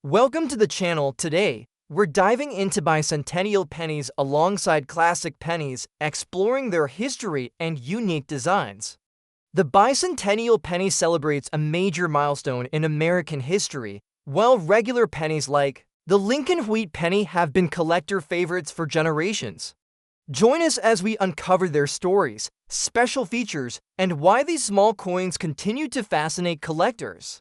Welcome to the channel. Today, we're diving into bicentennial pennies alongside classic pennies, exploring their history and unique designs. The bicentennial penny celebrates a major milestone in American history, while regular pennies like the Lincoln Wheat penny have been collector favorites for generations. Join us as we uncover their stories, special features, and why these small coins continue to fascinate collectors.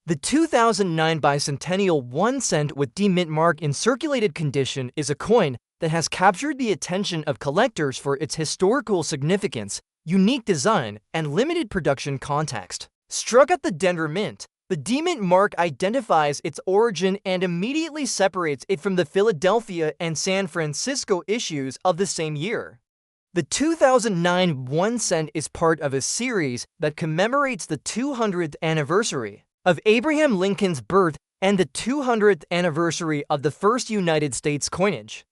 The 2009 bicentennial 1 cent with D mint mark in circulated condition is a coin that has captured the attention of collectors for its historical significance, unique design, and limited production context. Struck at the Denver Mint, the D mint mark identifies its origin and immediately separates it from the Philadelphia and San Francisco issues of the same year. The 2009 1 cent is part of a series that commemorates the 200th anniversary of Abraham Lincoln's birth and the 200th anniversary of the first United States coinage.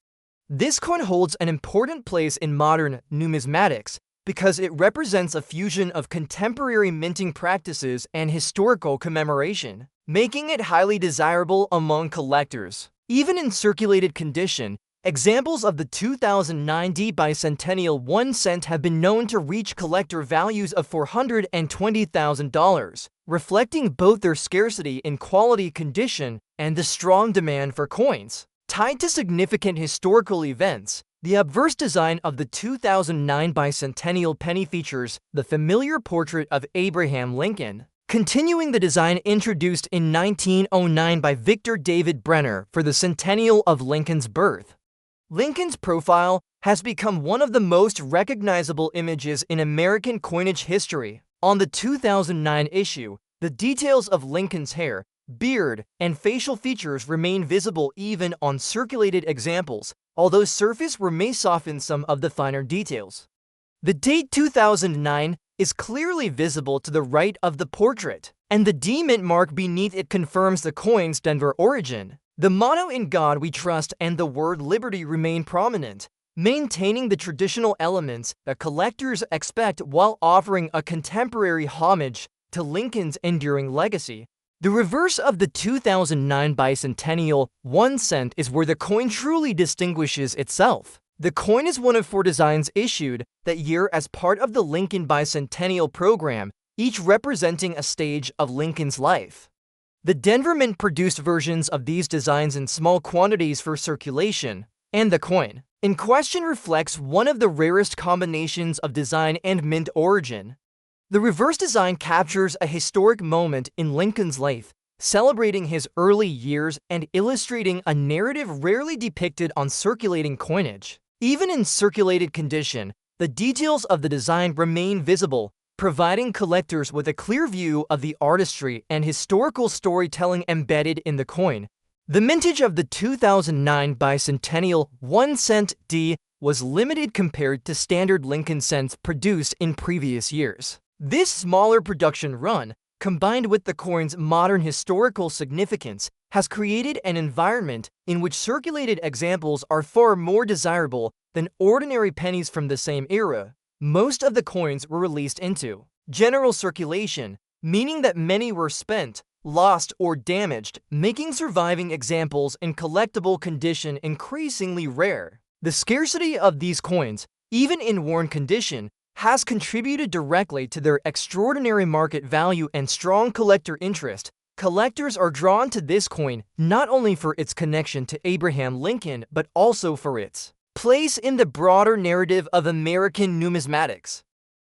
This coin holds an important place in modern numismatics because it represents a fusion of contemporary minting practices and historical commemoration, making it highly desirable among collectors. Even in circulated condition, examples of the 2009 bicentennial 1 cent have been known to reach collector values of $420,000, reflecting both their scarcity in quality condition and the strong demand for coins. Tied to significant historical events, the obverse design of the 2009 bicentennial penny features the familiar portrait of Abraham Lincoln, continuing the design introduced in 1909 by Victor David Brenner for the centennial of Lincoln's birth. Lincoln's profile has become one of the most recognizable images in American coinage history. On the 2009 issue, the details of Lincoln's hair, beard, and facial features remain visible even on circulated examples, although surface wear may soften some of the finer details. The date 2009 is clearly visible to the right of the portrait, and the D mint mark beneath it confirms the coin's Denver origin. The motto "In God We Trust" and the word "Liberty" remain prominent, maintaining the traditional elements that collectors expect while offering a contemporary homage to Lincoln's enduring legacy. The reverse of the 2009 bicentennial 1 cent is where the coin truly distinguishes itself. The coin is one of 4 designs issued that year as part of the Lincoln Bicentennial Program, each representing a stage of Lincoln's life. The Denver Mint produced versions of these designs in small quantities for circulation, and the coin in question reflects one of the rarest combinations of design and mint origin. The reverse design captures a historic moment in Lincoln's life, celebrating his early years and illustrating a narrative rarely depicted on circulating coinage. Even in circulated condition, the details of the design remain visible, providing collectors with a clear view of the artistry and historical storytelling embedded in the coin. The mintage of the 2009 bicentennial 1 cent D was limited compared to standard Lincoln cents produced in previous years. This smaller production run, combined with the coin's modern historical significance, has created an environment in which circulated examples are far more desirable than ordinary pennies from the same era. Most of the coins were released into general circulation, meaning that many were spent, lost, or damaged, making surviving examples in collectible condition increasingly rare. The scarcity of these coins, even in worn condition, has contributed directly to their extraordinary market value and strong collector interest. Collectors are drawn to this coin not only for its connection to Abraham Lincoln, but also for its place in the broader narrative of American numismatics.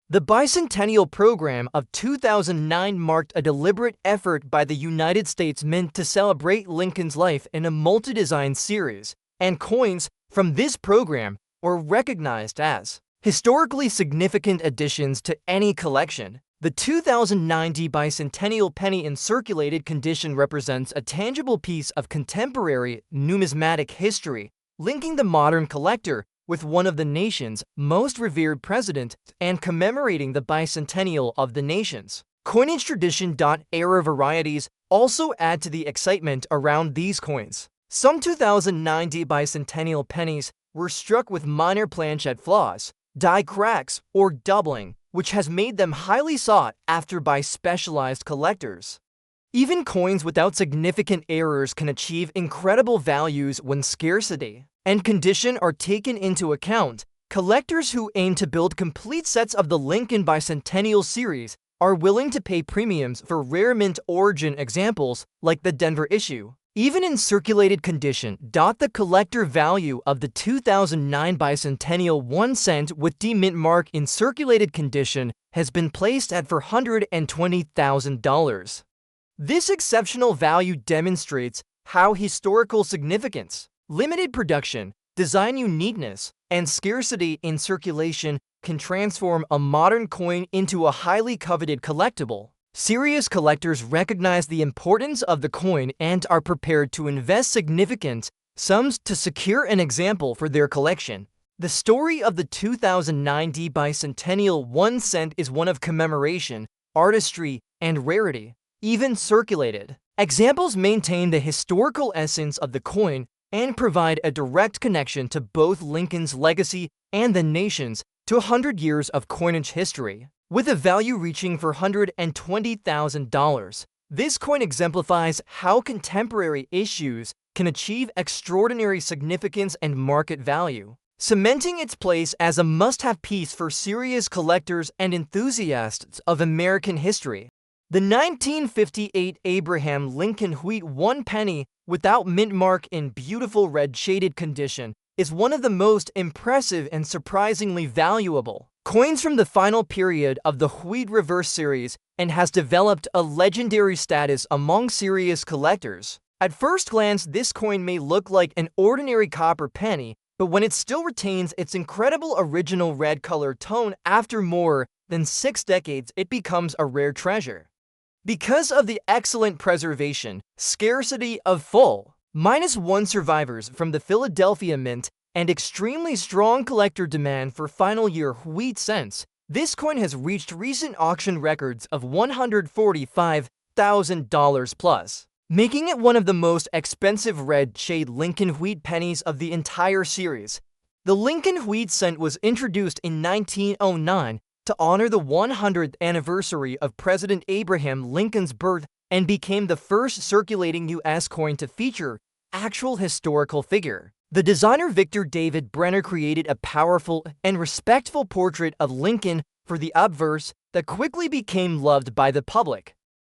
The Bicentennial Program of 2009 marked a deliberate effort by the United States Mint to celebrate Lincoln's life in a multi-design series, and coins from this program were recognized as historically significant additions to any collection. The 2009 bicentennial penny in circulated condition represents a tangible piece of contemporary numismatic history, linking the modern collector with one of the nation's most revered presidents and commemorating the bicentennial of the nation's coinage tradition. Era varieties also add to the excitement around these coins. Some 2009 bicentennial pennies were struck with minor planchette flaws, die cracks, or doubling, which has made them highly sought after by specialized collectors. Even coins without significant errors can achieve incredible values when scarcity and condition are taken into account. Collectors who aim to build complete sets of the Lincoln Bicentennial series are willing to pay premiums for rare mint origin examples like the Denver issue. Even in circulated condition, the collector value of the 2009 bicentennial 1 cent with D mint mark in circulated condition has been placed at $420,000. This exceptional value demonstrates how historical significance, limited production, design uniqueness, and scarcity in circulation can transform a modern coin into a highly coveted collectible. Serious collectors recognize the importance of the coin and are prepared to invest significant sums to secure an example for their collection. The story of the 2009 bicentennial 1 cent is one of commemoration, artistry, and rarity. Even circulated examples maintain the historical essence of the coin and provide a direct connection to both Lincoln's legacy and the nation's 200 years of coinage history. With a value reaching $420,000, this coin exemplifies how contemporary issues can achieve extraordinary significance and market value, cementing its place as a must-have piece for serious collectors and enthusiasts of American history. The 1958 Abraham Lincoln Wheat 1 penny without mint mark in beautiful red shaded condition is one of the most impressive and surprisingly valuable coins from the final period of the Wheat Reverse series and has developed a legendary status among serious collectors. At first glance, this coin may look like an ordinary copper penny, but when it still retains its incredible original red color tone after more than 6 decades, it becomes a rare treasure. Because of the excellent preservation, scarcity of full-1 survivors from the Philadelphia Mint, and extremely strong collector demand for final year wheat cents, this coin has reached recent auction records of $145,000 plus, making it one of the most expensive red shade Lincoln Wheat pennies of the entire series. The Lincoln Wheat cent was introduced in 1909 to honor the 100th anniversary of President Abraham Lincoln's birth and became the first circulating U.S. coin to feature actual historical figure. The designer Victor David Brenner created a powerful and respectful portrait of Lincoln for the obverse that quickly became loved by the public.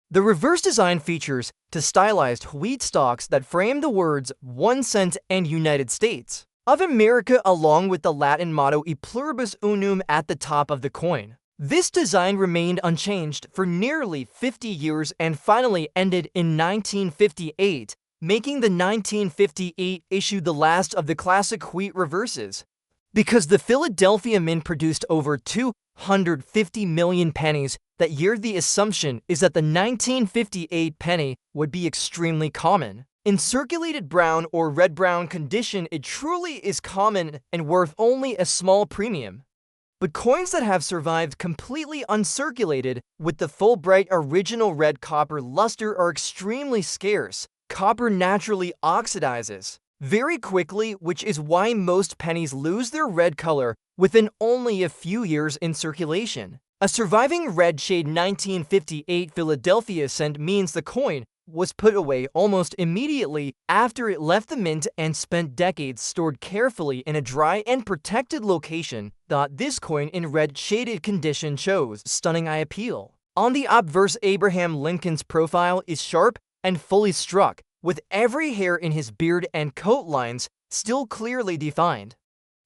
The reverse design features two stylized wheat stalks that frame the words 1 cent and United States of America along with the Latin motto E pluribus unum at the top of the coin. This design remained unchanged for nearly 50 years and finally ended in 1958, making the 1958 issue the last of the classic wheat reverses. Because the Philadelphia Mint produced over 250 million pennies that year, the assumption is that the 1958 penny would be extremely common. In circulated brown or red-brown condition, it truly is common and worth only a small premium. But coins that have survived completely uncirculated with the full bright original red copper luster are extremely scarce. Copper naturally oxidizes very quickly, which is why most pennies lose their red color within only a few years in circulation. A surviving red shade 1958 Philadelphia cent means the coin was put away almost immediately after it left the mint and spent decades stored carefully in a dry and protected location. This coin in red shaded condition shows stunning eye appeal. On the obverse, Abraham Lincoln's profile is sharp and fully struck, with every hair in his beard and coat lines still clearly defined.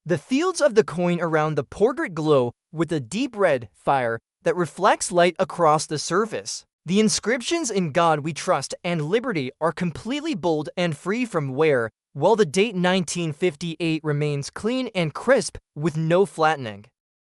The fields of the coin around the portrait glow with a deep red fire that reflects light across the surface. The inscriptions "In God We Trust" and "Liberty" are completely bold and free from wear, while the date 1958 remains clean and crisp with no flattening.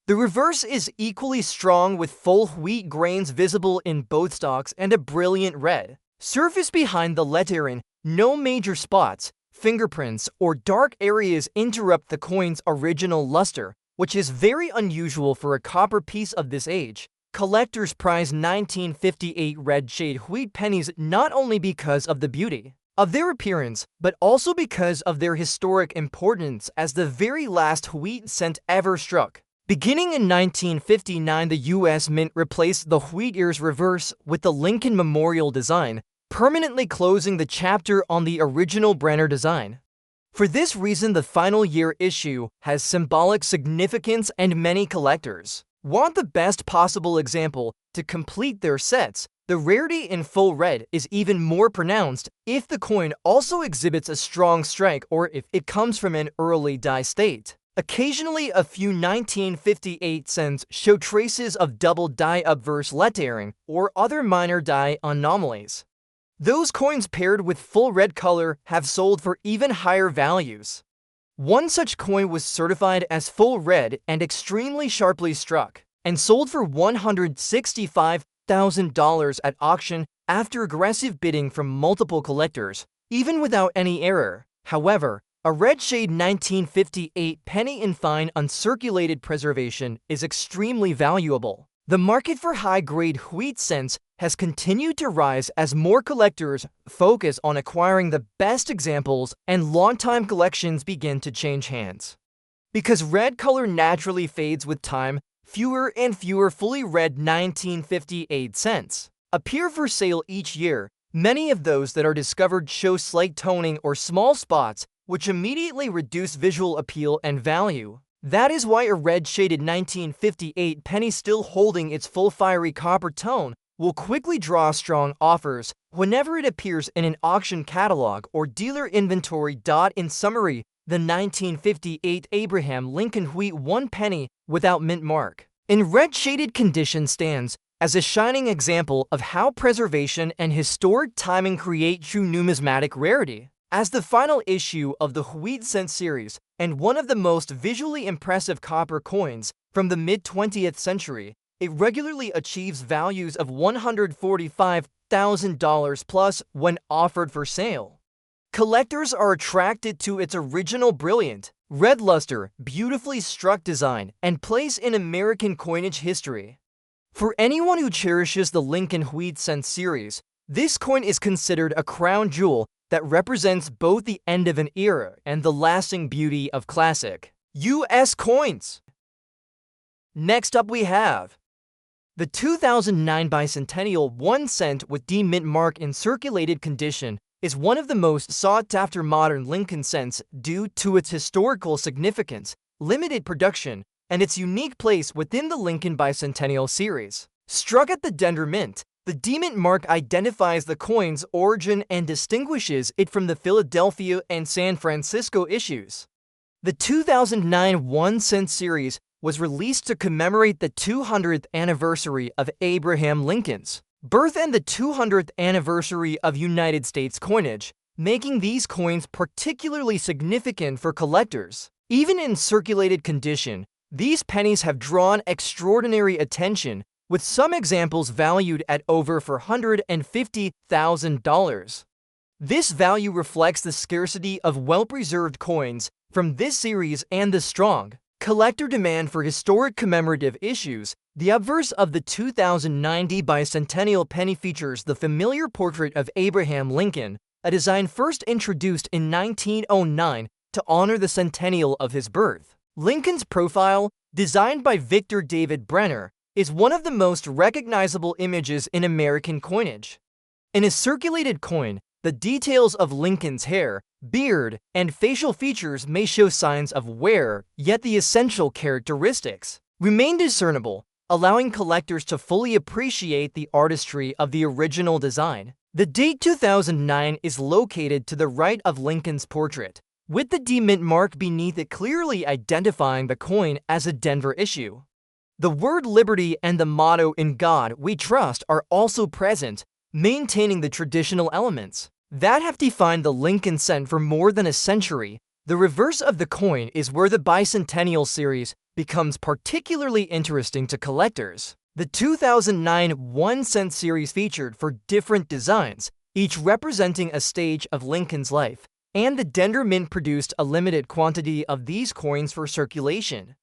The reverse is equally strong with full wheat grains visible in both stalks and a brilliant red surface behind the lettering. No major spots, fingerprints, or dark areas interrupt the coin's original luster, which is very unusual for a copper piece of this age. Collectors prize 1958 red shade wheat pennies not only because of the beauty of their appearance, but also because of their historic importance as the very last wheat cent ever struck. Beginning in 1959, the U.S. Mint replaced the wheat ears reverse with the Lincoln Memorial design, permanently closing the chapter on the original Brenner design. For this reason, the final year issue has symbolic significance and many collectors want the best possible example to complete their sets. The rarity in full red is even more pronounced if the coin also exhibits a strong strike or if it comes from an early die state. Occasionally, a few 1958 cents show traces of double die obverse lettering or other minor die anomalies. Those coins paired with full red color have sold for even higher values. One such coin was certified as full red and extremely sharply struck, and sold for $165,000 at auction after aggressive bidding from multiple collectors, even without any error. However, a red shade 1958 penny in fine uncirculated preservation is extremely valuable. The market for high-grade wheat cents has continued to rise as more collectors focus on acquiring the best examples and long-time collections begin to change hands. Because red color naturally fades with time, fewer and fewer fully red 1958 cents appear for sale each year. Many of those that are discovered show slight toning or small spots, which immediately reduce visual appeal and value. That is why a red-shaded 1958 penny still holding its full fiery copper tone will quickly draw strong offers whenever it appears in an auction catalog or dealer inventory. In summary, the 1958 Abraham Lincoln wheat 1 penny without mint mark in red-shaded condition stands as a shining example of how preservation and historic timing create true numismatic rarity. As the final issue of the wheat cent series and one of the most visually impressive copper coins from the mid-20th century, it regularly achieves values of $145,000 plus when offered for sale. Collectors are attracted to its original brilliant, red luster, beautifully struck design, and place in American coinage history. For anyone who cherishes the Lincoln wheat cent series, this coin is considered a crown jewel that represents both the end of an era and the lasting beauty of classic U.S. coins. Next up we have the 2009 bicentennial 1 cent with D-mint mark in circulated condition is one of the most sought-after modern Lincoln cents due to its historical significance, limited production, and its unique place within the Lincoln bicentennial series. Struck at the Denver Mint, the D-mint mark identifies the coin's origin and distinguishes it from the Philadelphia and San Francisco issues. The 2009 1 cent series was released to commemorate the 200th anniversary of Abraham Lincoln's birth and the 200th anniversary of United States coinage, making these coins particularly significant for collectors. Even in circulated condition, these pennies have drawn extraordinary attention, with some examples valued at over $450,000. This value reflects the scarcity of well-preserved coins from this series and the strong collector demand for historic commemorative issues. The obverse of the 2009 bicentennial penny features the familiar portrait of Abraham Lincoln, a design first introduced in 1909 to honor the centennial of his birth. Lincoln's profile, designed by Victor David Brenner, is one of the most recognizable images in American coinage. In a circulated coin, the details of Lincoln's hair, beard, and facial features may show signs of wear, yet the essential characteristics remain discernible, allowing collectors to fully appreciate the artistry of the original design. The date 2009 is located to the right of Lincoln's portrait, with the D-mint mark beneath it clearly identifying the coin as a Denver issue. The word liberty and the motto "In God We Trust" are also present, maintaining the traditional elements that have defined the Lincoln cent for more than a century. The reverse of the coin is where the bicentennial series becomes particularly interesting to collectors. The 2009 1 cent series featured four different designs, each representing a stage of Lincoln's life, and the Denver Mint produced a limited quantity of these coins for circulation.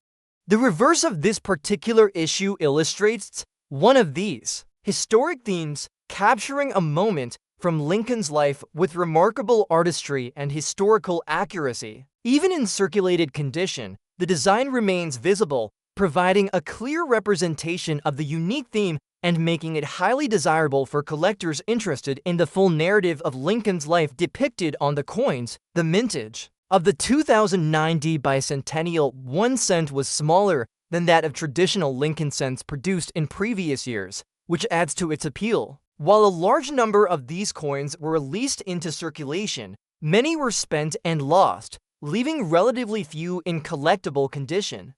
The reverse of this particular issue illustrates one of these historic themes, capturing a moment from Lincoln's life with remarkable artistry and historical accuracy. Even in circulated condition, the design remains visible, providing a clear representation of the unique theme and making it highly desirable for collectors interested in the full narrative of Lincoln's life depicted on the coins. The mintage of the 2009 bicentennial 1 cent was smaller than that of traditional Lincoln cents produced in previous years, which adds to its appeal. While a large number of these coins were released into circulation, many were spent and lost, leaving relatively few in collectible condition.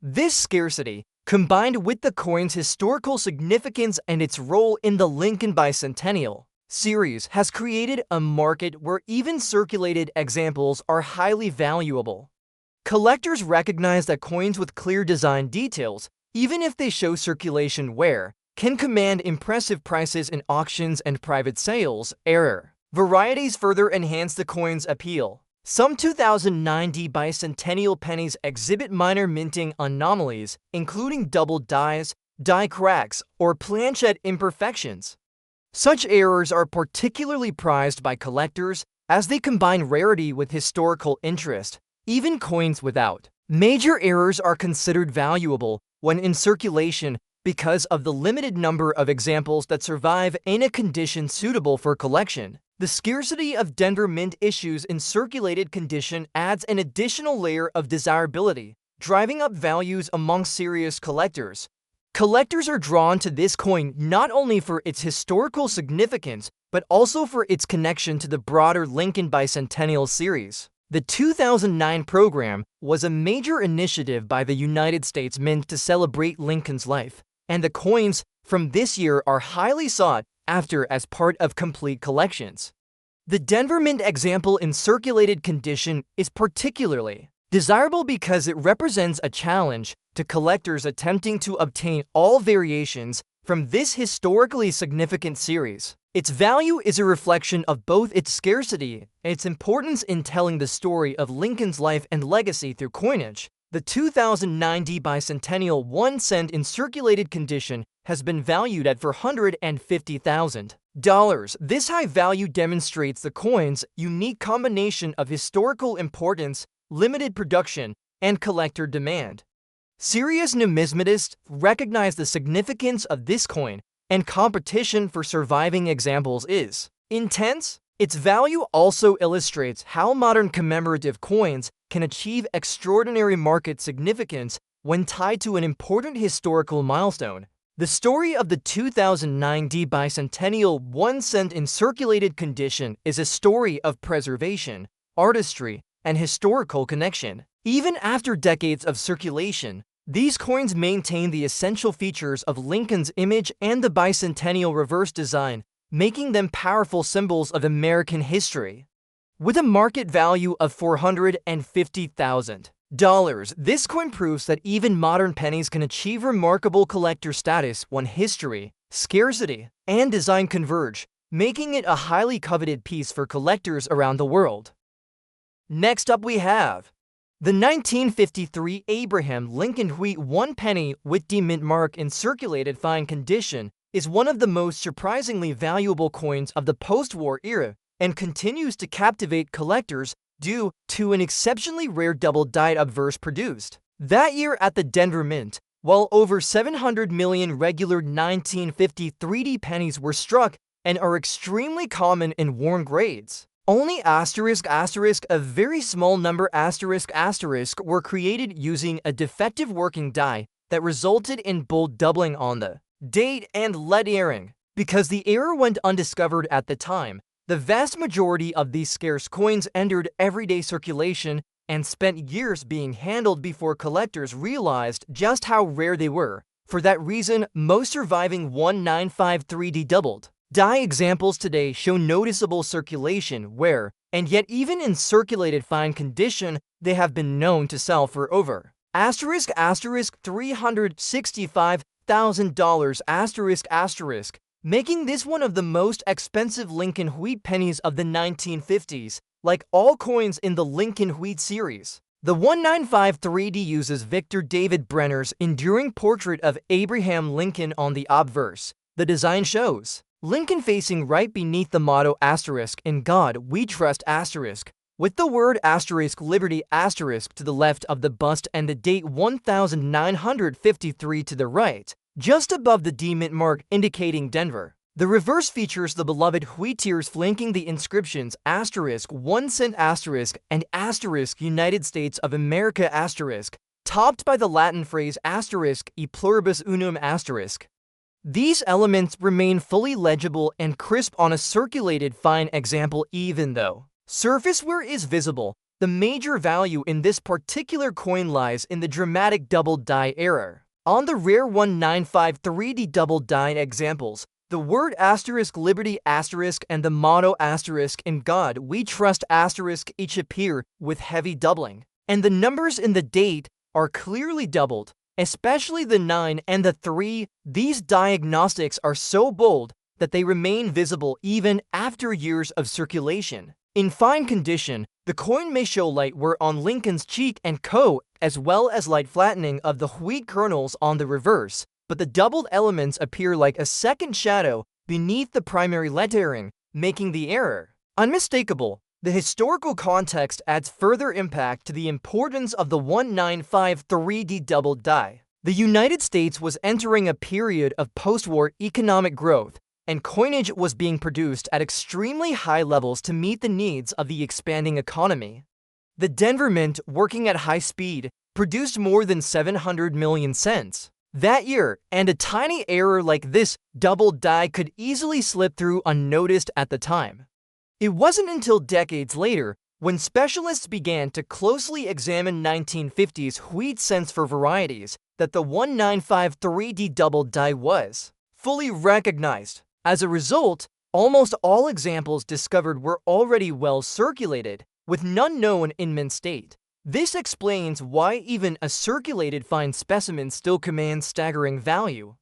This scarcity, combined with the coin's historical significance and its role in the Lincoln bicentennial series, has created a market where even circulated examples are highly valuable. Collectors recognize that coins with clear design details, even if they show circulation wear, can command impressive prices in auctions and private sales. Varieties further enhance the coin's appeal. Some 2009 bicentennial pennies exhibit minor minting anomalies, including double dies, die cracks, or planchet imperfections. Such errors are particularly prized by collectors as they combine rarity with historical interest. Even coins without major errors are considered valuable when in circulation because of the limited number of examples that survive in a condition suitable for collection. The scarcity of Denver Mint issues in circulated condition adds an additional layer of desirability, driving up values among serious collectors. Collectors are drawn to this coin not only for its historical significance, but also for its connection to the broader Lincoln bicentennial series. The 2009 program was a major initiative by the United States Mint to celebrate Lincoln's life, and the coins from this year are highly sought after as part of complete collections. The Denver Mint example in circulated condition is particularly desirable because it represents a challenge to collectors attempting to obtain all variations from this historically significant series. Its value is a reflection of both its scarcity and its importance in telling the story of Lincoln's life and legacy through coinage. The 2009 bicentennial 1 cent in circulated condition has been valued at $450,000. This high value demonstrates the coin's unique combination of historical importance, limited production, and collector demand. Serious numismatists recognize the significance of this coin, and competition for surviving examples is intense. Its value also illustrates how modern commemorative coins can achieve extraordinary market significance when tied to an important historical milestone. The story of the 2009 bicentennial 1 cent in circulated condition is a story of preservation, artistry, and historical connection. Even after decades of circulation, these coins maintain the essential features of Lincoln's image and the bicentennial reverse design, making them powerful symbols of American history. With a market value of $450,000, this coin proves that even modern pennies can achieve remarkable collector status when history, scarcity, and design converge, making it a highly coveted piece for collectors around the world. Next up we have the 1953 Abraham Lincoln Wheat 1 penny with the mint mark in circulated fine condition is one of the most surprisingly valuable coins of the post-war era and continues to captivate collectors due to an exceptionally rare double-dyed obverse produced that year at the Denver Mint. While over 700 million regular 1953 pennies were struck and are extremely common in worn grades, only a very small number were created using a defective working die that resulted in bold doubling on the date and lead earring. Because the error went undiscovered at the time, the vast majority of these scarce coins entered everyday circulation and spent years being handled before collectors realized just how rare they were. For that reason, most surviving 1953 doubled die examples today show noticeable circulation wear, and yet even in circulated fine condition, they have been known to sell for over $365,000, making this one of the most expensive Lincoln Wheat pennies of the 1950s. Like all coins in the Lincoln Wheat series, the 1953 uses Victor David Brenner's enduring portrait of Abraham Lincoln on the obverse. The design shows Lincoln facing right beneath the motto *In God We Trust*, with the word *Liberty* to the left of the bust and the date 1953 to the right, just above the D mint mark indicating Denver. The reverse features the beloved wheat tears flanking the inscriptions *1 cent* and *United States of America*, topped by the Latin phrase *e pluribus unum*. These elements remain fully legible and crisp on a circulated fine example even though surface wear is visible. The major value in this particular coin lies in the dramatic double die error. On the rare 1953D double die examples, the word *Liberty* and the motto *In God We Trust* each appear with heavy doubling, and the numbers in the date are clearly doubled, especially the 9 and the 3. These diagnostics are so bold that they remain visible even after years of circulation. In fine condition, the coin may show light wear on Lincoln's cheek and coat, as well as light flattening of the wheat kernels on the reverse, but the doubled elements appear like a second shadow beneath the primary lettering, making the error unmistakable. The historical context adds further impact to the importance of the 1953D double die. The United States was entering a period of post-war economic growth, and coinage was being produced at extremely high levels to meet the needs of the expanding economy. The Denver Mint, working at high speed, produced more than 700 million cents that year, and a tiny error like this double die could easily slip through unnoticed at the time. It wasn't until decades later, when specialists began to closely examine 1950s wheat cents for varieties, that the 1953D double die was fully recognized. As a result, almost all examples discovered were already well circulated, with none known in mint state. This explains why even a circulated fine specimen still commands staggering value.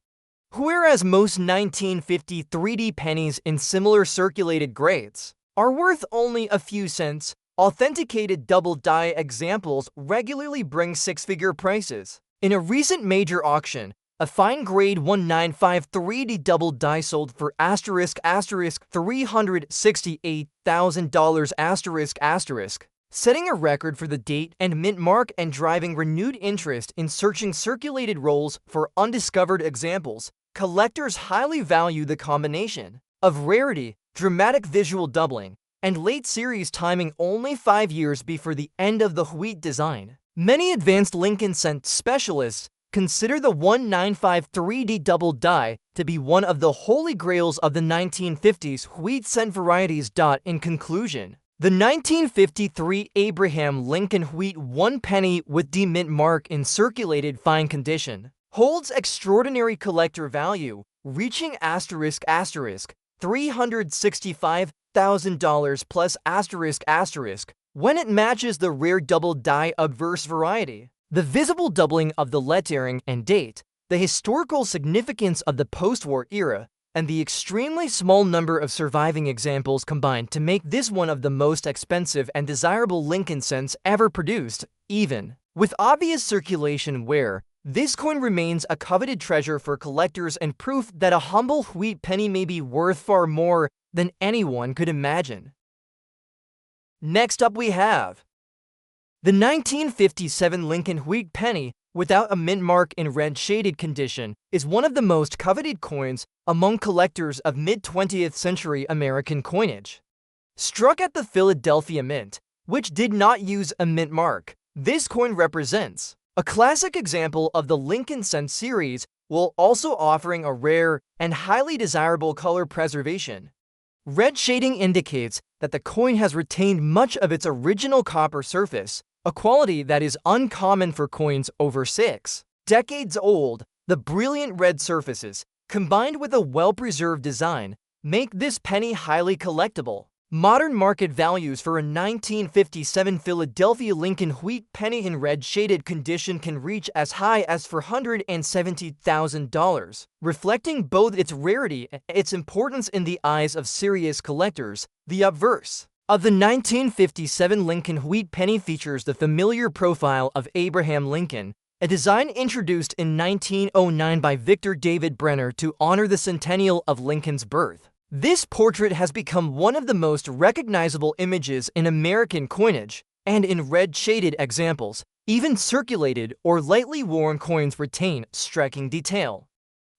Whereas most 1953D pennies in similar circulated grades are worth only a few cents, authenticated double die examples regularly bring six-figure prices. In a recent major auction, a fine grade 1953D double die sold for $368,000 setting a record for the date and mint mark and driving renewed interest in searching circulated rolls for undiscovered examples. Collectors highly value the combination of rarity, dramatic visual doubling, and late series timing only 5 years before the end of the wheat design. Many advanced Lincoln cent specialists consider the 1953D double die to be one of the holy grails of the 1950s wheat cent varieties. In conclusion, the 1953 Abraham Lincoln wheat 1 penny with D mint mark in circulated fine condition holds extraordinary collector value, reaching $365,000 plus when it matches the rare double die obverse variety. The visible doubling of the lettering and date, the historical significance of the post-war era, and the extremely small number of surviving examples combined to make this one of the most expensive and desirable Lincoln cents ever produced. Even with obvious circulation wear, this coin remains a coveted treasure for collectors and proof that a humble wheat penny may be worth far more than anyone could imagine. Next up we have the 1957 Lincoln wheat penny without a mint mark in red shaded condition is one of the most coveted coins among collectors of mid-20th century American coinage. Struck at the Philadelphia Mint, which did not use a mint mark, this coin represents a classic example of the Lincoln cent series while also offering a rare and highly desirable color preservation. Red shading indicates that the coin has retained much of its original copper surface, a quality that is uncommon for coins over 6 decades old. The brilliant red surfaces, combined with a well-preserved design, make this penny highly collectible. Modern market values for a 1957 Philadelphia Lincoln wheat penny in red shaded condition can reach as high as $470,000, reflecting both its rarity and its importance in the eyes of serious collectors. The obverse of the 1957 Lincoln wheat penny features the familiar profile of Abraham Lincoln, a design introduced in 1909 by Victor David Brenner to honor the centennial of Lincoln's birth. This portrait has become one of the most recognizable images in American coinage, and in red-shaded examples, even circulated or lightly worn coins retain striking detail.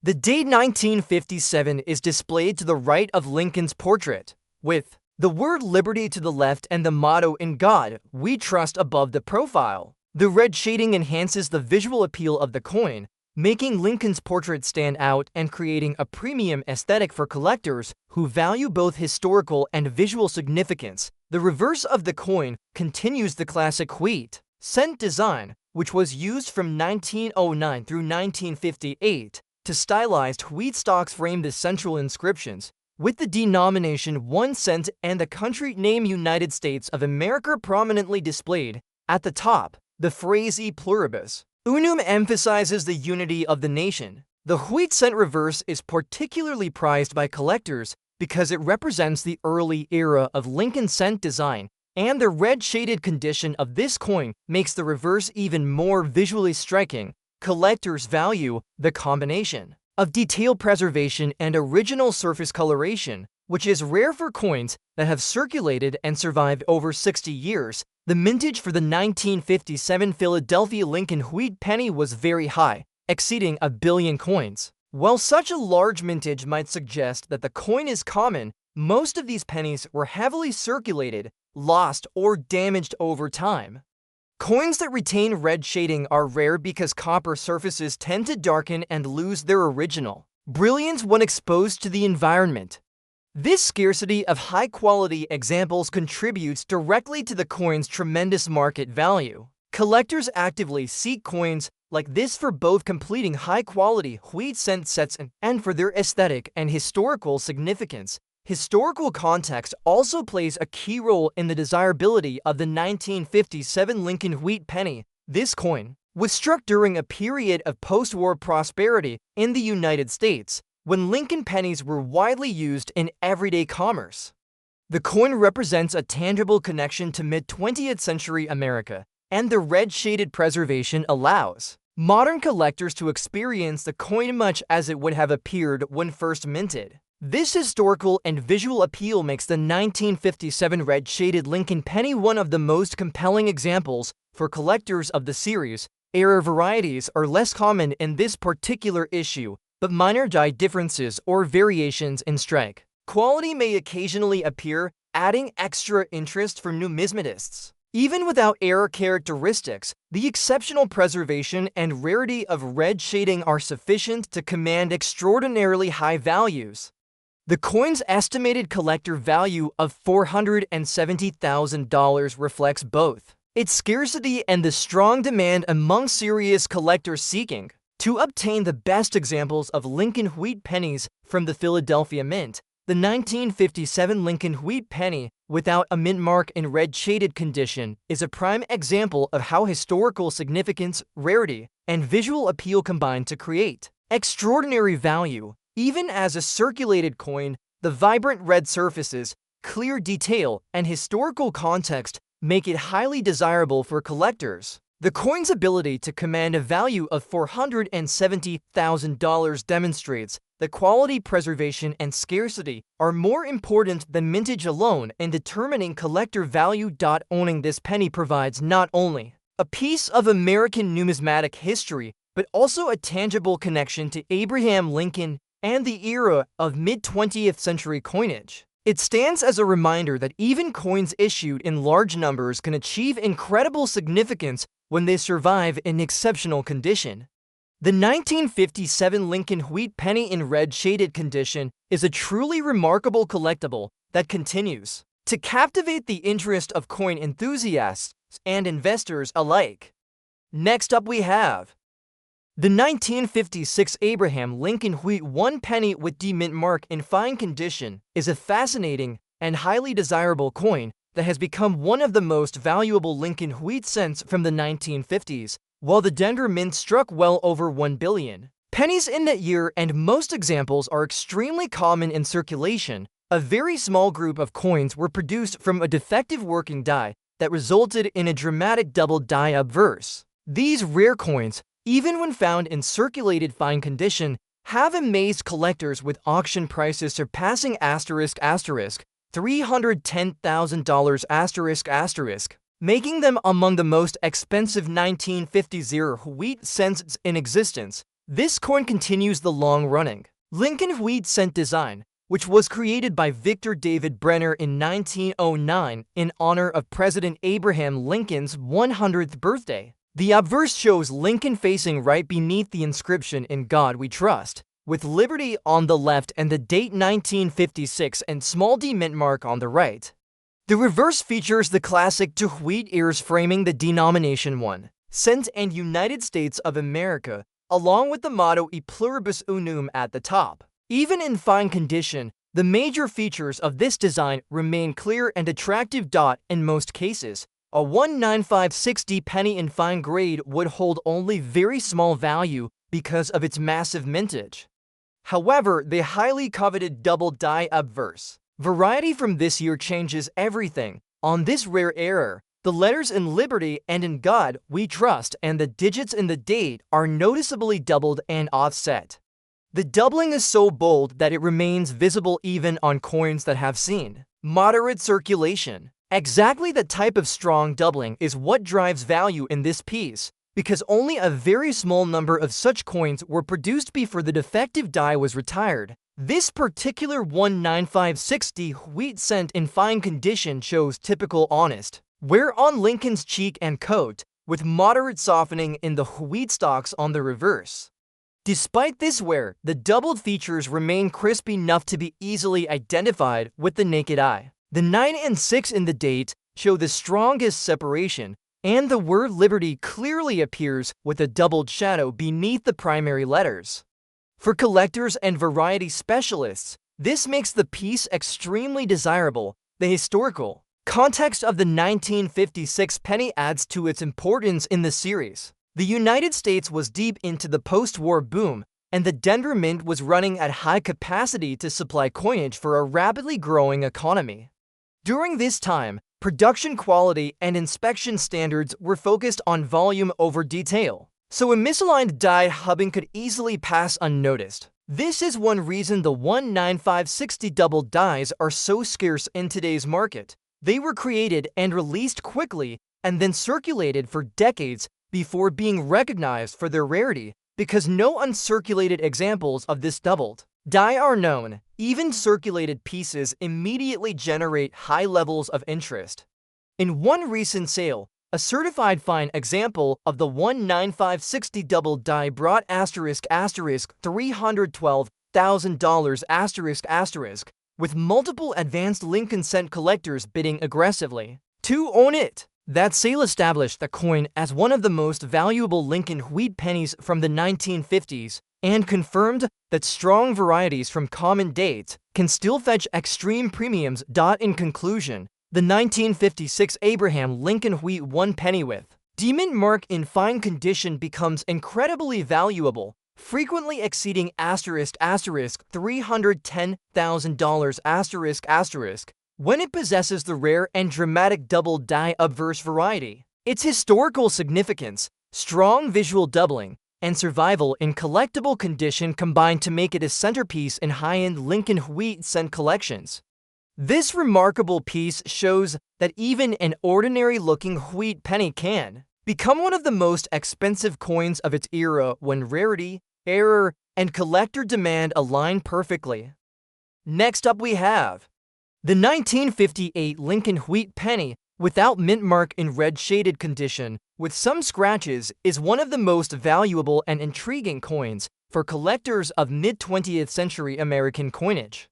The date 1957 is displayed to the right of Lincoln's portrait, with the word liberty to the left and the motto "In God We Trust" above the profile. The red shading enhances the visual appeal of the coin, making Lincoln's portrait stand out and creating a premium aesthetic for collectors who value both historical and visual significance. The reverse of the coin continues the classic wheat cent design, which was used from 1909 through 1958 to stylized wheat stalks frame the central inscriptions, with the denomination 1 cent and the country name United States of America prominently displayed. At the top, the phrase E pluribus unum emphasizes the unity of the nation. The wheat cent reverse is particularly prized by collectors because it represents the early era of Lincoln cent design, and the red-shaded condition of this coin makes the reverse even more visually striking. Collectors value the combination of detail preservation and original surface coloration, which is rare for coins that have circulated and survived over 60 years. The mintage for the 1957 Philadelphia Lincoln wheat penny was very high, exceeding 1 billion coins. While such a large mintage might suggest that the coin is common, most of these pennies were heavily circulated, lost, or damaged over time. Coins that retain red shading are rare because copper surfaces tend to darken and lose their original brilliance when exposed to the environment. This scarcity of high-quality examples contributes directly to the coin's tremendous market value. Collectors actively seek coins like this for both completing high-quality wheat cent sets and for their aesthetic and historical significance. Historical context also plays a key role in the desirability of the 1957 Lincoln wheat penny. This coin was struck during a period of post-war prosperity in the United States, when Lincoln pennies were widely used in everyday commerce. The coin represents a tangible connection to mid-20th century America, and the red-shaded preservation allows modern collectors to experience the coin much as it would have appeared when first minted. This historical and visual appeal makes the 1957 red-shaded Lincoln penny one of the most compelling examples for collectors of the series. Error varieties are less common in this particular issue, but minor die differences or variations in strike quality may occasionally appear, adding extra interest for numismatists. Even without error characteristics, the exceptional preservation and rarity of red shading are sufficient to command extraordinarily high values. The coin's estimated collector value of $470,000 reflects both its scarcity and the strong demand among serious collectors seeking to obtain the best examples of Lincoln wheat pennies from the Philadelphia Mint. The 1957 Lincoln wheat penny, without a mint mark in red-shaded condition, is a prime example of how historical significance, rarity, and visual appeal combine to create extraordinary value. Even as a circulated coin, the vibrant red surfaces, clear detail, and historical context make it highly desirable for collectors. The coin's ability to command a value of $470,000 demonstrates that quality, preservation, and scarcity are more important than mintage alone in determining collector value. Owning this penny provides not only a piece of American numismatic history, but also a tangible connection to Abraham Lincoln and the era of mid-20th century coinage. It stands as a reminder that even coins issued in large numbers can achieve incredible significance when they survive in exceptional condition. The 1957 Lincoln wheat penny in red-shaded condition is a truly remarkable collectible that continues to captivate the interest of coin enthusiasts and investors alike. Next up we have the 1956 Abraham Lincoln wheat 1 penny with D mint mark in fine condition is a fascinating and highly desirable coin that has become one of the most valuable Lincoln wheat cents from the 1950s, while the Denver Mint struck well over 1 billion pennies in that year, and most examples are extremely common in circulation. A very small group of coins were produced from a defective working die that resulted in a dramatic double die obverse. These rare coins, even when found in circulated fine condition, have amazed collectors with auction prices surpassing $310,000 making them among the most expensive 1950 wheat cents in existence. This coin continues the long-running Lincoln wheat cent design, which was created by Victor David Brenner in 1909 in honor of President Abraham Lincoln's 100th birthday. The obverse shows Lincoln facing right beneath the inscription "In God We Trust," with Liberty on the left and the date 1956 and small d mint mark on the right. The reverse features the classic 2 wheat ears framing the denomination 1 cent and United States of America, along with the motto "E pluribus unum" at the top. Even in fine condition, the major features of this design remain clear and attractive. In most cases, a 19560 penny in fine grade would hold only very small value because of its massive mintage. However, the highly coveted double die obverse variety from this year changes everything. On this rare error, the letters "In Liberty" and "In God We Trust" and the digits in the date are noticeably doubled and offset. The doubling is so bold that it remains visible even on coins that have seen moderate circulation. Exactly the type of strong doubling is what drives value in this piece, because only a very small number of such coins were produced before the defective die was retired. This particular 19560 wheat cent in fine condition shows typical honest wear on Lincoln's cheek and coat, with moderate softening in the wheat stalks on the reverse. Despite this wear, the doubled features remain crisp enough to be easily identified with the naked eye. The 9 and 6 in the date show the strongest separation, and the word Liberty clearly appears with a doubled shadow beneath the primary letters. For collectors and variety specialists, this makes the piece extremely desirable. The historical context of the 1956 penny adds to its importance in the series. The United States was deep into the post-war boom, and the Denver Mint was running at high capacity to supply coinage for a rapidly growing economy. During this time, production quality and inspection standards were focused on volume over detail, so a misaligned die hubbing could easily pass unnoticed. This is one reason the 19560 double dies are so scarce in today's market. They were created and released quickly and then circulated for decades before being recognized for their rarity, because no uncirculated examples of this doubled die are known. Even circulated pieces immediately generate high levels of interest. In one recent sale, a certified fine example of the 19560 double die brought $312,000 with multiple advanced Lincoln cent collectors bidding aggressively to own it. That sale established the coin as one of the most valuable Lincoln wheat pennies from the 1950s and confirmed that strong varieties from common dates can still fetch extreme premiums. In conclusion, the 1956 Abraham Lincoln wheat 1 penny with D-mint mark in fine condition becomes incredibly valuable, frequently exceeding $310,000 when it possesses the rare and dramatic double die obverse variety. Its historical significance, strong visual doubling, and survival in collectible condition combine to make it a centerpiece in high-end Lincoln wheat cent collections. This remarkable piece shows that even an ordinary-looking wheat penny can become one of the most expensive coins of its era when rarity, error, and collector demand align perfectly. Next up we have the 1958 Lincoln wheat penny without mint mark in red shaded condition with some scratches is one of the most valuable and intriguing coins for collectors of mid-20th century American coinage.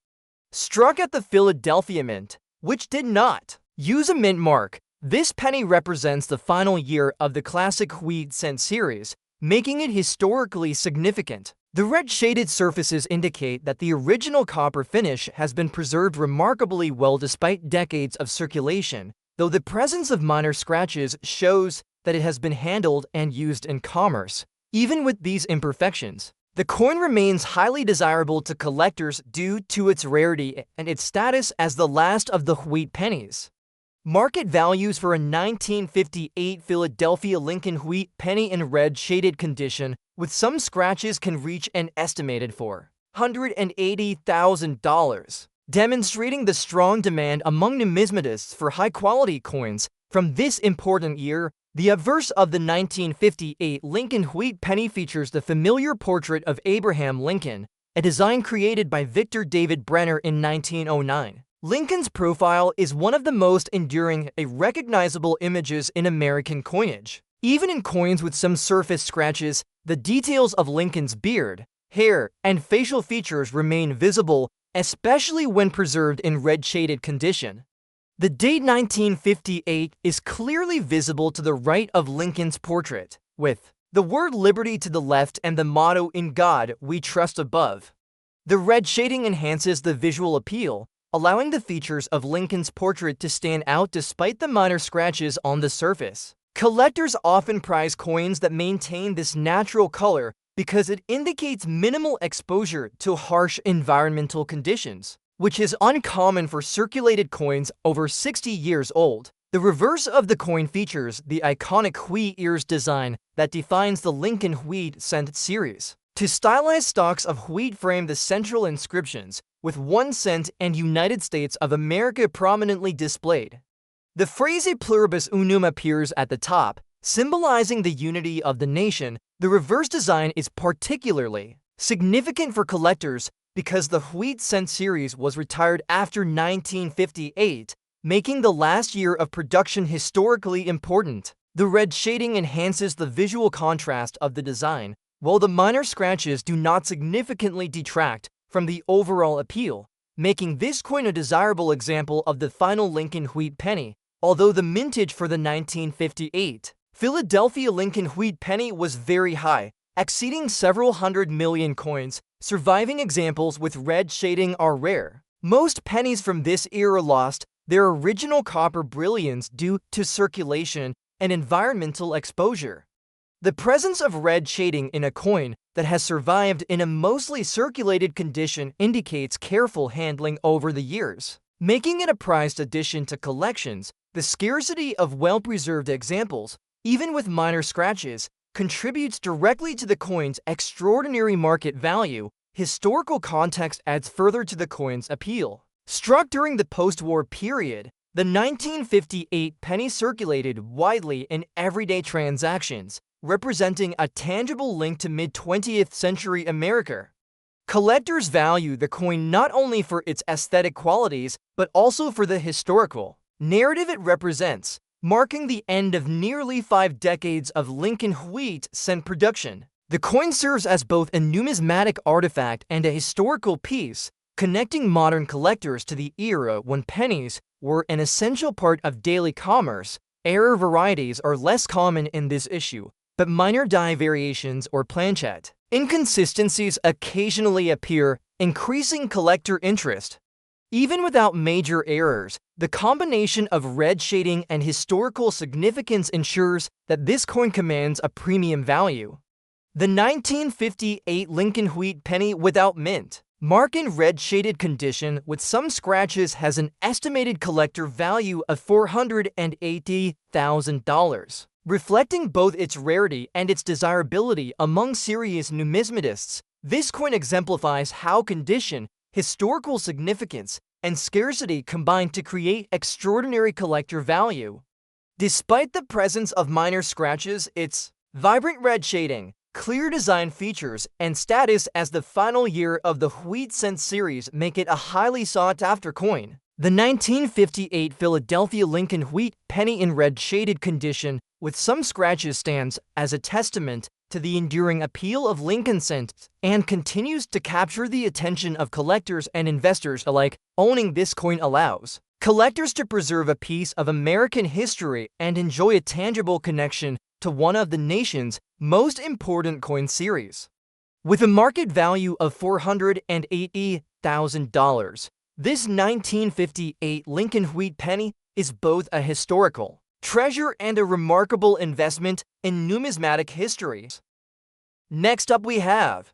Struck at the Philadelphia Mint, which did not use a mint mark, this penny represents the final year of the classic wheat cent series, making it historically significant. The red shaded surfaces indicate that the original copper finish has been preserved remarkably well despite decades of circulation, though the presence of minor scratches shows that it has been handled and used in commerce. Even with these imperfections, the coin remains highly desirable to collectors due to its rarity and its status as the last of the wheat pennies. Market values for a 1958 Philadelphia Lincoln wheat penny in red shaded condition with some scratches can reach an estimated $480,000, demonstrating the strong demand among numismatists for high-quality coins. From this important year, the obverse of the 1958 Lincoln Wheat penny features the familiar portrait of Abraham Lincoln, a design created by Victor David Brenner in 1909. Lincoln's profile is one of the most enduring and recognizable images in American coinage. Even in coins with some surface scratches, the details of Lincoln's beard, hair, and facial features remain visible, especially when preserved in red-shaded condition. The date 1958 is clearly visible to the right of Lincoln's portrait, with the word liberty to the left and the motto "In God We Trust" above. The red shading enhances the visual appeal, allowing the features of Lincoln's portrait to stand out despite the minor scratches on the surface. Collectors often prize coins that maintain this natural color because it indicates minimal exposure to harsh environmental conditions, which is uncommon for circulated coins over 60 years old. The reverse of the coin features the iconic wheat ears design that defines the Lincoln Wheat cent series. Two stylized stalks of wheat frame the central inscriptions, with 1 cent and United States of America prominently displayed. The phrase "E pluribus unum" appears at the top, symbolizing the unity of the nation. The reverse design is particularly significant for collectors because the wheat cent series was retired after 1958, making the last year of production historically important. The red shading enhances the visual contrast of the design, while the minor scratches do not significantly detract from the overall appeal, making this coin a desirable example of the final Lincoln Wheat penny. Although the mintage for the 1958 Philadelphia Lincoln Wheat penny was very high, exceeding several hundred million coins, surviving examples with red shading are rare. Most pennies from this era lost their original copper brilliance due to circulation and environmental exposure. The presence of red shading in a coin that has survived in a mostly circulated condition indicates careful handling over the years, making it a prized addition to collections. The scarcity of well-preserved examples, even with minor scratches, contributes directly to the coin's extraordinary market value. Historical context adds further to the coin's appeal. Struck during the post-war period, the 1958 penny circulated widely in everyday transactions, representing a tangible link to mid-20th century America. Collectors value the coin not only for its aesthetic qualities, but also for the historical narrative it represents, marking the end of nearly 5 decades of Lincoln Wheat cent production. The coin serves as both a numismatic artifact and a historical piece, connecting modern collectors to the era when pennies were an essential part of daily commerce. Error varieties are less common in this issue, but minor die variations or planchette inconsistencies occasionally appear, increasing collector interest. Even without major errors, the combination of red shading and historical significance ensures that this coin commands a premium value. The 1958 Lincoln Wheat penny without mint, marked in red shaded condition with some scratches, has an estimated collector value of $480,000, reflecting both its rarity and its desirability among serious numismatists. This coin exemplifies how condition, historical significance, and scarcity combine to create extraordinary collector value. Despite the presence of minor scratches, its vibrant red shading, clear design features, and status as the final year of the Wheat cent series make it a highly sought-after coin. The 1958 Philadelphia Lincoln Wheat penny in red shaded condition with some scratches stands as a testament to the enduring appeal of Lincoln cents and continues to capture the attention of collectors and investors alike. Owning this coin allows collectors to preserve a piece of American history and enjoy a tangible connection to one of the nation's most important coin series. With a market value of $480,000, this 1958 Lincoln Wheat penny is both a historical treasure and a remarkable investment in numismatic history. Next up we have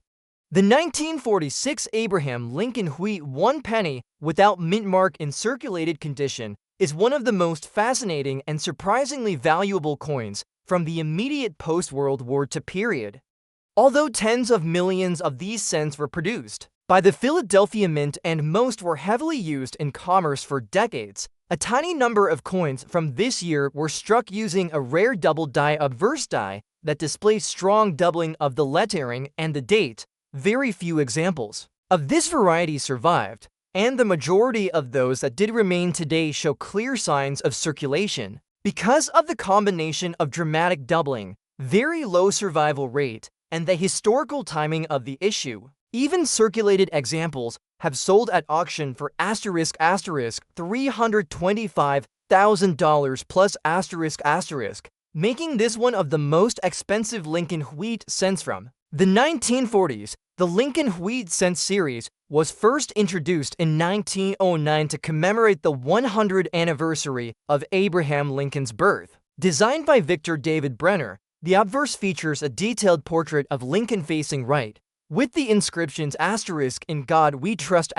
the 1946 Abraham Lincoln Wheat 1 penny without mint mark in circulated condition is one of the most fascinating and surprisingly valuable coins from the immediate post-World War II period. Although tens of millions of these cents were produced by the Philadelphia Mint and most were heavily used in commerce for decades, a tiny number of coins from this year were struck using a rare double die obverse die that displays strong doubling of the lettering and the date. Very few examples of this variety survived, and the majority of those that did remain today show clear signs of circulation. Because of the combination of dramatic doubling, very low survival rate, and the historical timing of the issue, even circulated examples have sold at auction for $325,000 plus making this one of the most expensive Lincoln wheat cents from the 1940s. The Lincoln wheat cent series was first introduced in 1909 to commemorate the 100th anniversary of Abraham Lincoln's birth. Designed by Victor David Brenner, the obverse features a detailed portrait of Lincoln facing right, with the inscriptions "In God We Trust"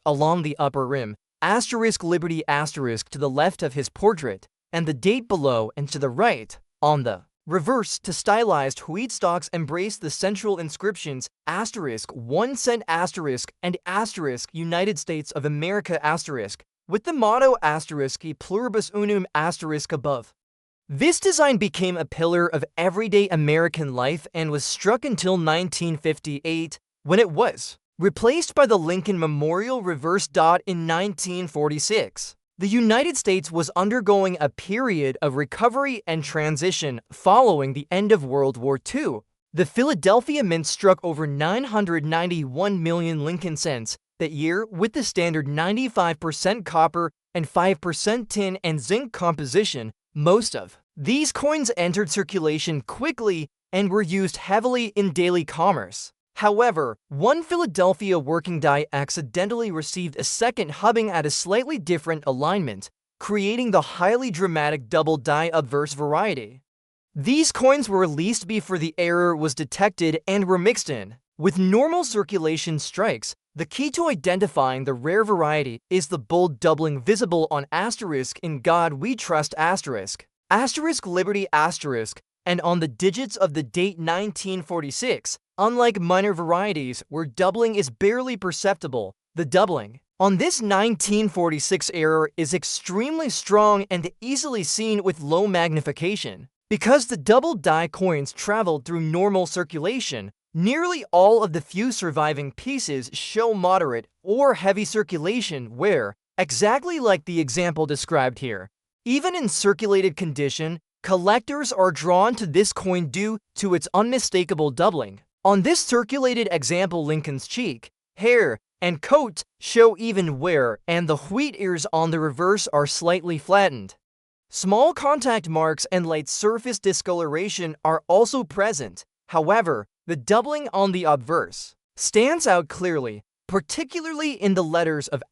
along the upper rim, "Liberty" to the left of his portrait, and the date below and to the right. On the reverse, to stylized wheat stalks embrace the central inscriptions "1 cent" and "United States of America" with the motto "E pluribus unum" above. This design became a pillar of everyday American life and was struck until 1958, when it was replaced by the Lincoln Memorial reverse dot in 1946. The United States was undergoing a period of recovery and transition following the end of World War II. The Philadelphia Mint struck over 991 million Lincoln cents that year with the standard 95% copper and 5% tin and zinc composition. Most of these coins entered circulation quickly and were used heavily in daily commerce. However, one Philadelphia working die accidentally received a second hubbing at a slightly different alignment, creating the highly dramatic double die obverse variety. These coins were released before the error was detected and were mixed in with normal circulation strikes. The key to identifying the rare variety is the bold doubling visible on "In God We Trust" Liberty and on the digits of the date 1946. Unlike minor varieties where doubling is barely perceptible, the doubling on this 1946 error is extremely strong and easily seen with low magnification. Because the double die coins traveled through normal circulation, nearly all of the few surviving pieces show moderate or heavy circulation where, exactly like the example described here, even in circulated condition, collectors are drawn to this coin due to its unmistakable doubling. On this circulated example, Lincoln's cheek, hair, and coat show even wear, and the wheat ears on the reverse are slightly flattened. Small contact marks and light surface discoloration are also present. However, the doubling on the obverse stands out clearly, particularly in the letters of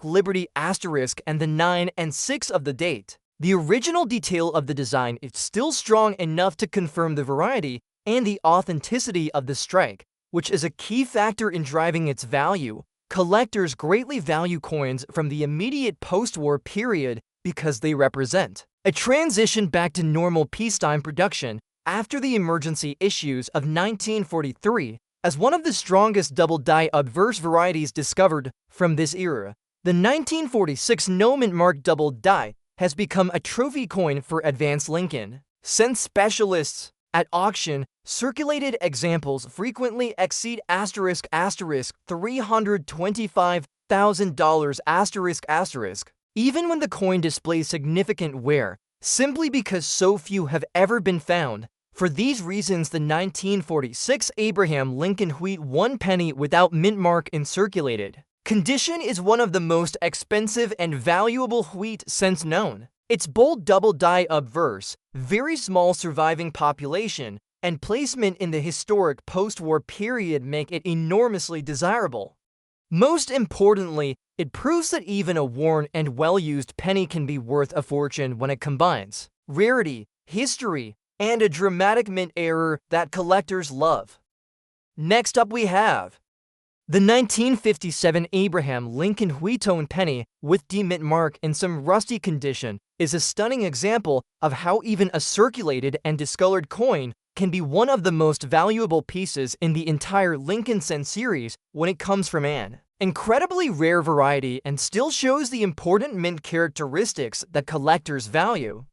"Liberty" and the 9 and 6 of the date. The original detail of the design is still strong enough to confirm the variety and the authenticity of the strike, which is a key factor in driving its value. Collectors greatly value coins from the immediate post-war period because they represent a transition back to normal peacetime production after the emergency issues of 1943. As one of the strongest double die obverse varieties discovered from this era, the 1946 no-mint-mark double die has become a trophy coin for advanced Lincoln cent specialists. At auction, circulated examples frequently exceed $325,000 even when the coin displays significant wear, simply because so few have ever been found. For these reasons, the 1946 Abraham Lincoln wheat 1 penny without mint mark in circulated condition is one of the most expensive and valuable wheat cents known. Its bold double die obverse, very small surviving population, and placement in the historic post-war period make it enormously desirable. Most importantly, it proves that even a worn and well-used penny can be worth a fortune when it combines rarity, history, and a dramatic mint error that collectors love. Next up we have the 1957 Abraham Lincoln wheat-tone penny with demint mark in some rusty condition is a stunning example of how even a circulated and discolored coin can be one of the most valuable pieces in the entire Lincoln Cent series when it comes from an incredibly rare variety and still shows the important mint characteristics that collectors value.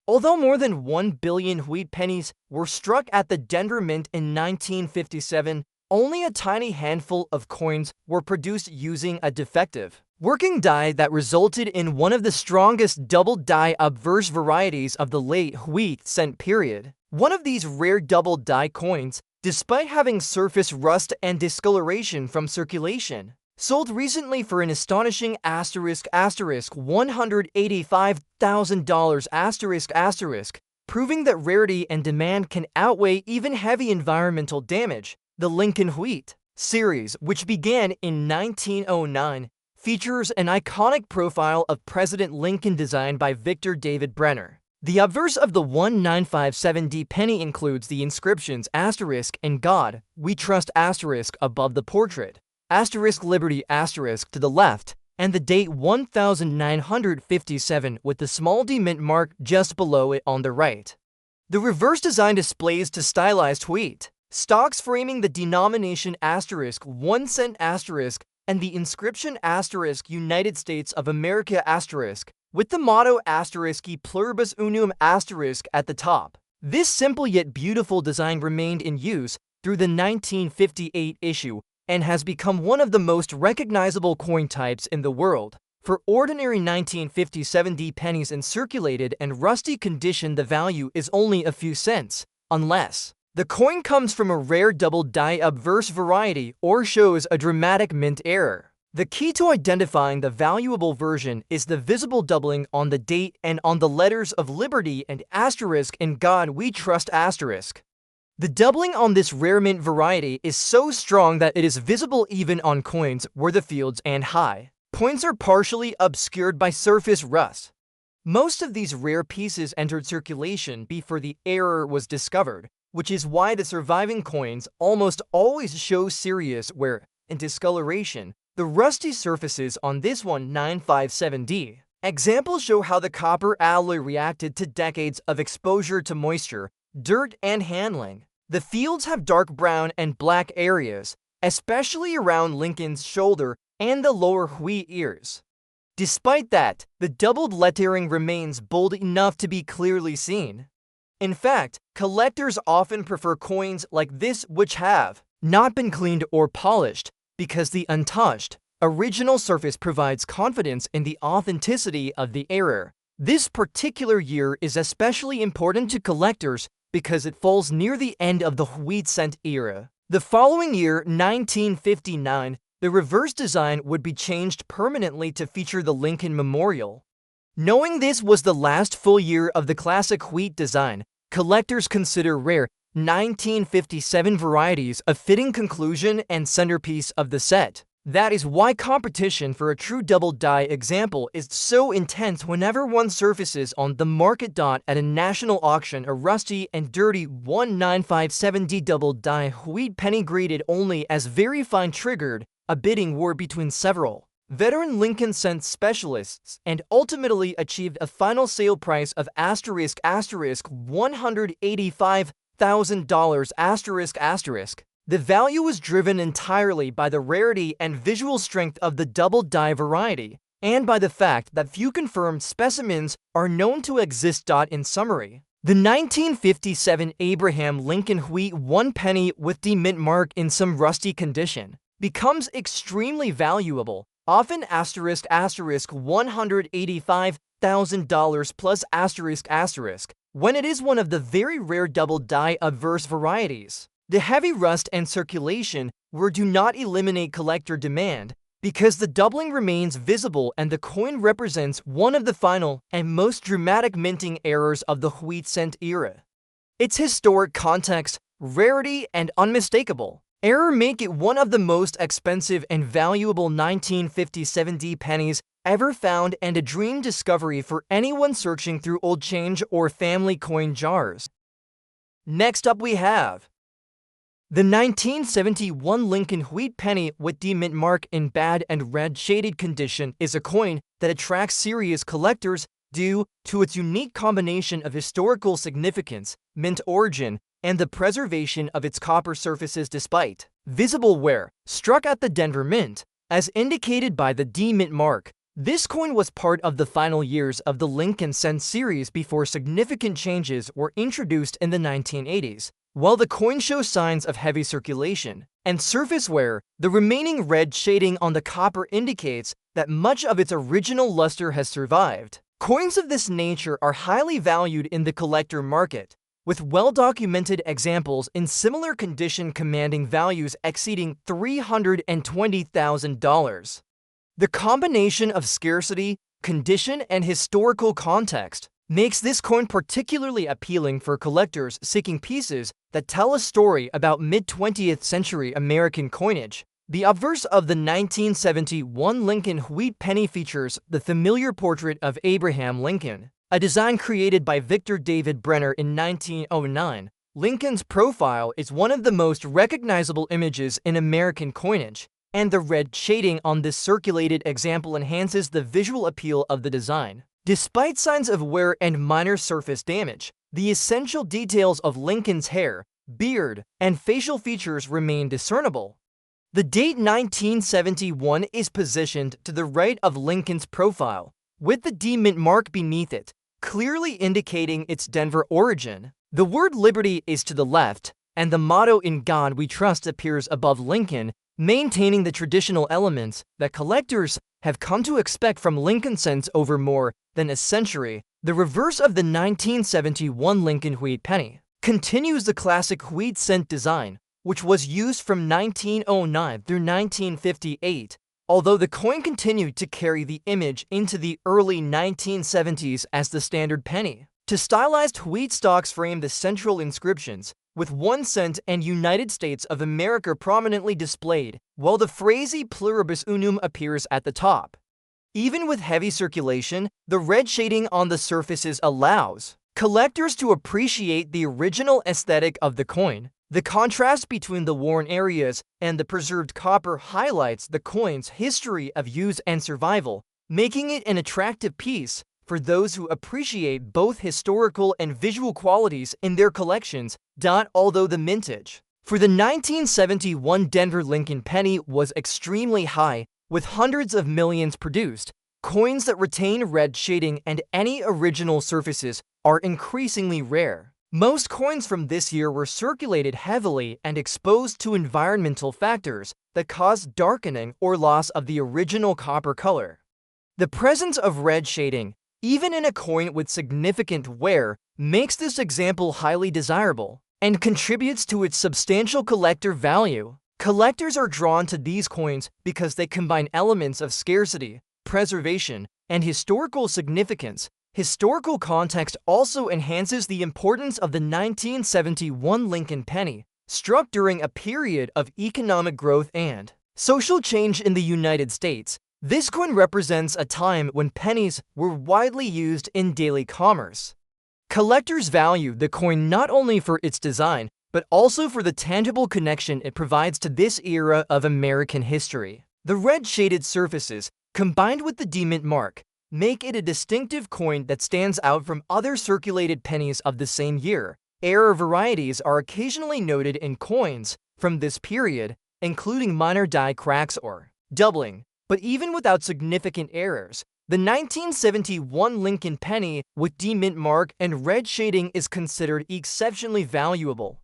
Although more than 1 billion wheat pennies were struck at the Denver Mint in 1957, only a tiny handful of coins were produced using a defective working die that resulted in one of the strongest double die obverse varieties of the late wheat cent period. One of these rare double die coins, despite having surface rust and discoloration from circulation, sold recently for an astonishing $185,000 proving that rarity and demand can outweigh even heavy environmental damage. The Lincoln Wheat series, which began in 1909, features an iconic profile of President Lincoln designed by Victor David Brenner. The obverse of the 1957D penny includes the inscriptions "*In God We Trust*" above the portrait, *Liberty* to the left, and the date 1957 with the small d mint mark just below it on the right. The reverse design displays to stylized wheat stalks framing the denomination *1 cent*, and the inscription *United States of America*, with the motto *E pluribus unum* at the top. This simple yet beautiful design remained in use through the 1958 issue and has become one of the most recognizable coin types in the world. For ordinary 1957D pennies in circulated and rusty condition, the value is only a few cents, unless the coin comes from a rare double die obverse variety or shows a dramatic mint error. The key to identifying the valuable version is the visible doubling on the date and on the letters of Liberty and *In God We Trust*. The doubling on this rare mint variety is so strong that it is visible even on coins where the fields and high points are partially obscured by surface rust. Most of these rare pieces entered circulation before the error was discovered, which is why the surviving coins almost always show serious wear and discoloration. The rusty surfaces on this 1957D example show how the copper alloy reacted to decades of exposure to moisture, dirt, and handling. The fields have dark brown and black areas, especially around Lincoln's shoulder and the lower wheat ears. Despite that, the doubled lettering remains bold enough to be clearly seen. In fact, collectors often prefer coins like this which have not been cleaned or polished because the untouched, original surface provides confidence in the authenticity of the error. This particular year is especially important to collectors because it falls near the end of the wheat cent era. The following year, 1959, the reverse design would be changed permanently to feature the Lincoln Memorial. Knowing this was the last full year of the classic wheat design, collectors consider rare 1957 varieties a fitting conclusion and centerpiece of the set. That is why competition for a true double die example is so intense whenever one surfaces on the market dot at a national auction a rusty and dirty 1957D double die wheat penny graded only as very fine triggered a bidding war between several veteran Lincoln Cent specialists and ultimately achieved a final sale price of $185,000 The value was driven entirely by the rarity and visual strength of the double die variety, and by the fact that few confirmed specimens are known to exist. In summary, the 1957 Abraham Lincoln Wheat 1 penny with the mint mark in some rusty condition becomes extremely valuable, often $185,000 plus when it is one of the very rare double die obverse varieties. The heavy rust and circulation do not eliminate collector demand because the doubling remains visible and the coin represents one of the final and most dramatic minting errors of the wheat cent era. Its historic context, rarity, and unmistakable error make it one of the most expensive and valuable 1957D pennies ever found and a dream discovery for anyone searching through old change or family coin jars. Next up we have the 1971 Lincoln Wheat penny with the mint mark in bad and red shaded condition is a coin that attracts serious collectors due to its unique combination of historical significance, mint origin, and the preservation of its copper surfaces despite visible wear struck at the Denver Mint. As indicated by the D Mint mark, this coin was part of the final years of the Lincoln Cent series before significant changes were introduced in the 1980s. While the coin shows signs of heavy circulation and surface wear, the remaining red shading on the copper indicates that much of its original luster has survived. Coins of this nature are highly valued in the collector market, with well-documented examples in similar condition commanding values exceeding $320,000. The combination of scarcity, condition, and historical context makes this coin particularly appealing for collectors seeking pieces that tell a story about mid-20th century American coinage. The obverse of the 1971 Lincoln wheat penny features the familiar portrait of Abraham Lincoln, a design created by Victor David Brenner in 1909. Lincoln's profile is one of the most recognizable images in American coinage, and the red shading on this circulated example enhances the visual appeal of the design. Despite signs of wear and minor surface damage, the essential details of Lincoln's hair, beard, and facial features remain discernible. The date 1971 is positioned to the right of Lincoln's profile, with the D Mint mark beneath it, clearly indicating its Denver origin. The word liberty is to the left, and the motto "In God We Trust" appears above Lincoln, maintaining the traditional elements that collectors have come to expect from Lincoln cents over more than a century. The reverse of the 1971 Lincoln wheat penny continues the classic wheat cent design, which was used from 1909 through 1958, although the coin continued to carry the image into the early 1970s as the standard penny. To stylized wheat stalks frame the central inscriptions, with 1 cent and United States of America prominently displayed, while the phrase "E pluribus unum" appears at the top. Even with heavy circulation, the red shading on the surfaces allows collectors to appreciate the original aesthetic of the coin. The contrast between the worn areas and the preserved copper highlights the coin's history of use and survival, making it an attractive piece for those who appreciate both historical and visual qualities in their collections. Although the mintage for the 1971 Denver Lincoln penny was extremely high, with hundreds of millions produced, coins that retain red shading and any original surfaces are increasingly rare. Most coins from this year were circulated heavily and exposed to environmental factors that caused darkening or loss of the original copper color. The presence of red shading, even in a coin with significant wear, makes this example highly desirable and contributes to its substantial collector value. Collectors are drawn to these coins because they combine elements of scarcity, preservation, and historical significance. Historical context also enhances the importance of the 1971 Lincoln penny, struck during a period of economic growth and social change in the United States. This coin represents a time when pennies were widely used in daily commerce. Collectors value the coin not only for its design, but also for the tangible connection it provides to this era of American history. The red shaded surfaces, combined with the D Mint mark, make it a distinctive coin that stands out from other circulated pennies of the same year. Error varieties are occasionally noted in coins from this period, including minor die cracks or doubling. But even without significant errors, the 1971 Lincoln penny with D Mint mark and red shading is considered exceptionally valuable.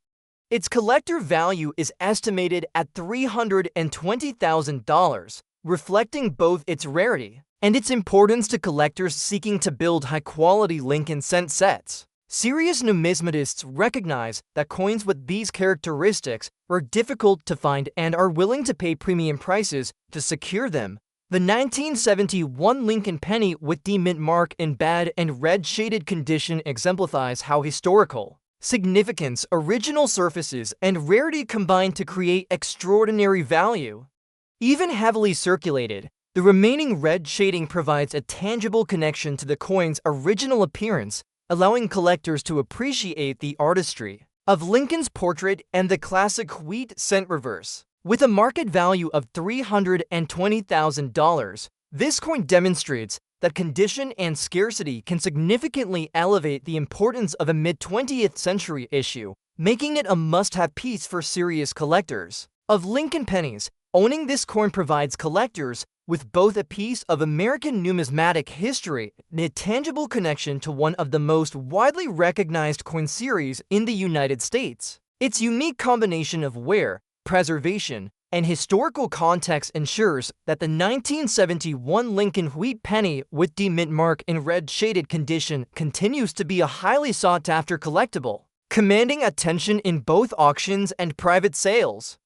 Its collector value is estimated at $320,000, reflecting both its rarity and its importance to collectors seeking to build high-quality Lincoln cent sets. Serious numismatists recognize that coins with these characteristics are difficult to find and are willing to pay premium prices to secure them. The 1971 Lincoln penny with D Mint mark in bad and red shaded condition exemplifies how historical significance, original surfaces, and rarity combine to create extraordinary value. Even heavily circulated, the remaining red shading provides a tangible connection to the coin's original appearance, allowing collectors to appreciate the artistry of Lincoln's portrait and the classic wheat cent reverse. With a market value of $320,000, this coin demonstrates that condition and scarcity can significantly elevate the importance of a mid-20th century issue. making it a must-have piece for serious collectors of Lincoln pennies. Owning this coin provides collectors with both a piece of American numismatic history and a tangible connection to one of the most widely recognized coin series in the United States. Its unique combination of wear, preservation, and historical context ensures that the 1971 Lincoln wheat penny with the mint mark in red shaded condition continues to be a highly sought-after collectible, commanding attention in both auctions and private sales.